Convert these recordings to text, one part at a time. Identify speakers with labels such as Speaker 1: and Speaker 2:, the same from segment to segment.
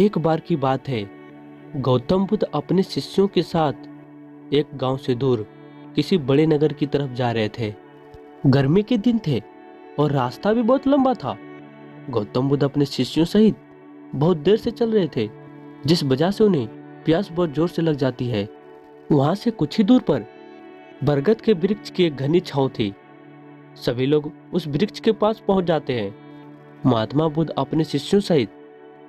Speaker 1: एक बार की बात है। गौतम बुद्ध अपने शिष्यों के साथ एक गांव से दूर किसी बड़े नगर की तरफ जा रहे थे। गर्मी के दिन थे और रास्ता भी बहुत लंबा था। गौतम बुद्ध अपने शिष्यों सहित बहुत देर से चल रहे थे, जिस वजह से उन्हें प्यास बहुत जोर से लग जाती है। वहां से कुछ ही दूर पर बरगद के वृक्ष की एक घनी छांव थी। सभी लोग उस वृक्ष के पास पहुंच जाते हैं। महात्मा बुद्ध अपने शिष्यों सहित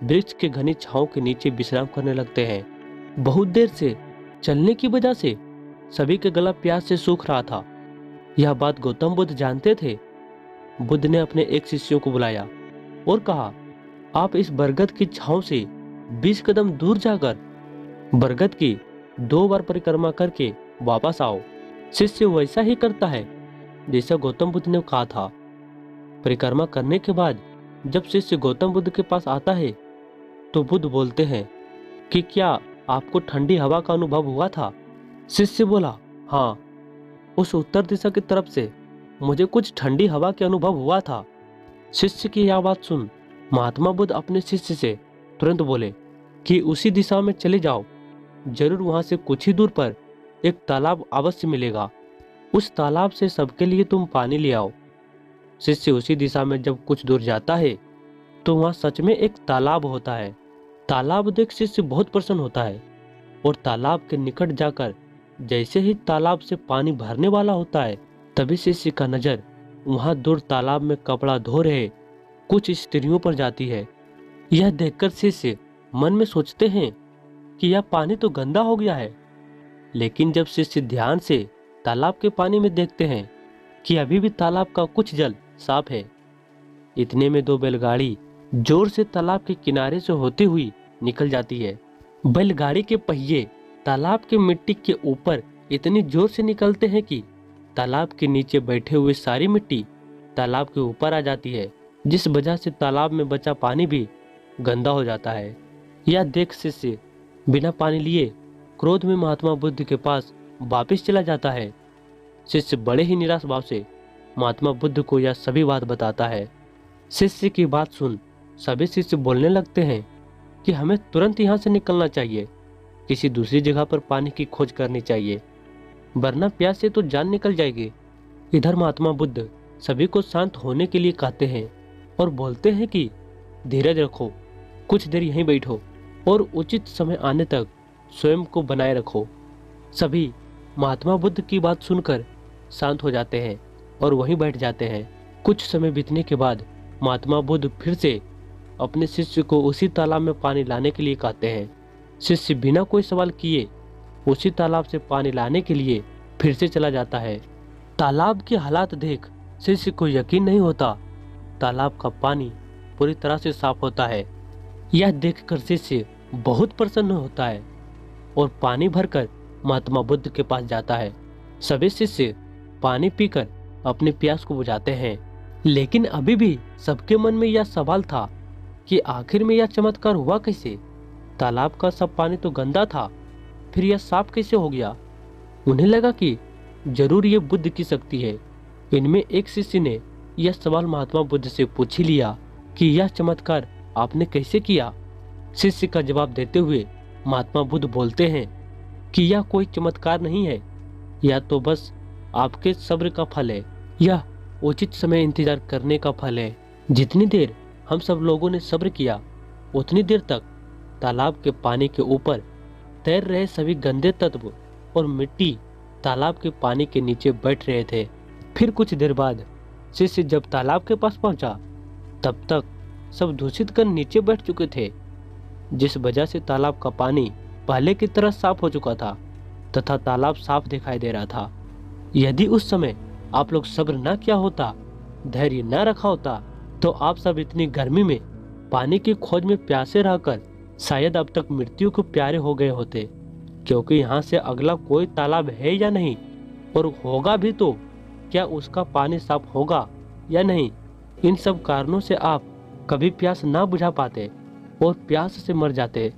Speaker 1: वृक्ष के घनी छांव के नीचे विश्राम करने लगते हैं। बहुत देर से चलने की वजह से सभी का गला प्यास से सूख रहा था। यह बात गौतम बुद्ध जानते थे। बुद्ध ने अपने एक शिष्य को बुलाया और कहा, आप इस बरगद की छांव से 20 कदम दूर जाकर बरगद की 2 बार परिक्रमा करके वापस आओ। शिष्य वैसा ही करता है जैसा गौतम बुद्ध ने कहा था। परिक्रमा करने के बाद जब शिष्य गौतम बुद्ध के पास आता है तो बुद्ध बोलते हैं कि क्या आपको ठंडी हवा का अनुभव हुआ था? शिष्य बोला, हाँ, उस उत्तर दिशा की तरफ से मुझे कुछ ठंडी हवा के अनुभव हुआ था। शिष्य की यह बात सुन महात्मा बुद्ध अपने शिष्य से तुरंत बोले कि उसी दिशा में चले जाओ, जरूर वहां से कुछ ही दूर पर एक तालाब अवश्य मिलेगा। उस तालाब से सबके लिए तुम पानी ले आओ। शिष्य उसी दिशा में जब कुछ दूर जाता है तो वहां सच में एक तालाब होता है। तालाब देख शिष्य बहुत प्रसन्न होता है और तालाब के निकट जाकर जैसे ही तालाब से पानी भरने वाला होता है तभी शिष्य का नजर वहां दूर तालाब में कपड़ा धो रहे कुछ स्त्रियों पर जाती है। यह देखकर शिष्य मन में सोचते हैं कि यह पानी तो गंदा हो गया है। लेकिन जब शिष्य ध्यान से तालाब के पानी में देखते हैं कि अभी भी तालाब का कुछ जल साफ है। इतने में 2 बैलगाड़ी जोर से तालाब के किनारे से होती हुई निकल जाती है। बैलगाड़ी के पहिए तालाब के मिट्टी के ऊपर इतनी जोर से निकलते हैं कि तालाब के नीचे बैठे हुए सारी मिट्टी तालाब के ऊपर आ जाती है, जिस वजह से तालाब में बचा पानी भी गंदा हो जाता है। यह देख शिष्य बिना पानी लिए क्रोध में महात्मा बुद्ध के पास वापस चला जाता है। शिष्य बड़े ही निराश भाव से महात्मा बुद्ध को यह सभी बात बताता है। शिष्य की बात सुन सभी शिष्य बोलने लगते हैं कि हमें तुरंत यहाँ से निकलना चाहिए, किसी दूसरी जगह पर पानी की खोज करनी चाहिए, वरना प्यास से तो जान निकल जाएगी। इधर महात्मा बुद्ध सभी को शांत होने के लिए कहते हैं और बोलते हैं कि धीरज रखो, कुछ देर यहीं बैठो और उचित समय आने तक स्वयं को बनाए रखो। सभी महात्मा बुद्ध की बात सुनकर शांत हो जाते हैं और वहीं बैठ जाते हैं। कुछ समय बीतने के बाद महात्मा बुद्ध फिर से अपने शिष्य को उसी तालाब में पानी लाने के लिए कहते हैं। शिष्य बिना कोई सवाल किए उसी तालाब से पानी लाने के लिए फिर से चला जाता है। तालाब के हालात देख शिष्य को यकीन नहीं होता। तालाब का पानी पूरी तरह से साफ होता है। यह देखकर शिष्य बहुत प्रसन्न होता है और पानी भरकर महात्मा बुद्ध के पास जाता है। सभी शिष्य पानी पीकर अपनी प्यास को बुझाते हैं, लेकिन अभी भी सबके मन में यह सवाल था कि आखिर में यह चमत्कार हुआ कैसे? तालाब का सब पानी तो गंदा था, फिर यह साफ कैसे हो गया? उन्हें लगा कि जरूर ये बुद्ध की शक्ति है। इनमें एक शिष्य ने यह सवाल महात्मा बुद्ध से पूछ ही लिया कि यह चमत्कार आपने कैसे किया? शिष्य का जवाब देते हुए महात्मा बुद्ध बोलते हैं कि यह कोई चमत्कार नहीं है, यह तो बस आपके सब्र का फल है। यह उचित समय इंतजार करने का फल है। जितनी देर हम सब लोगों ने सब्र किया उतनी देर तक तालाब के पानी के ऊपर तैर रहे सभी गंदे तत्व और मिट्टी तालाब के पानी के नीचे बैठ रहे थे। फिर कुछ देर बाद शिष्य जब तालाब के पास पहुंचा तब तक सब दूषित कर नीचे बैठ चुके थे, जिस वजह से तालाब का पानी पहले की तरह साफ हो चुका था तथा तालाब साफ दिखाई दे रहा था। यदि उस समय आप लोग सब्र न किया होता, धैर्य न रखा होता, तो आप सब इतनी गर्मी में पानी की खोज में प्यासे रहकर शायद अब तक मृत्यु को प्यारे हो गए होते, क्योंकि यहाँ से अगला कोई तालाब है या नहीं, और होगा भी तो क्या उसका पानी साफ होगा या नहीं। इन सब कारणों से आप कभी प्यास ना बुझा पाते और प्यास से मर जाते।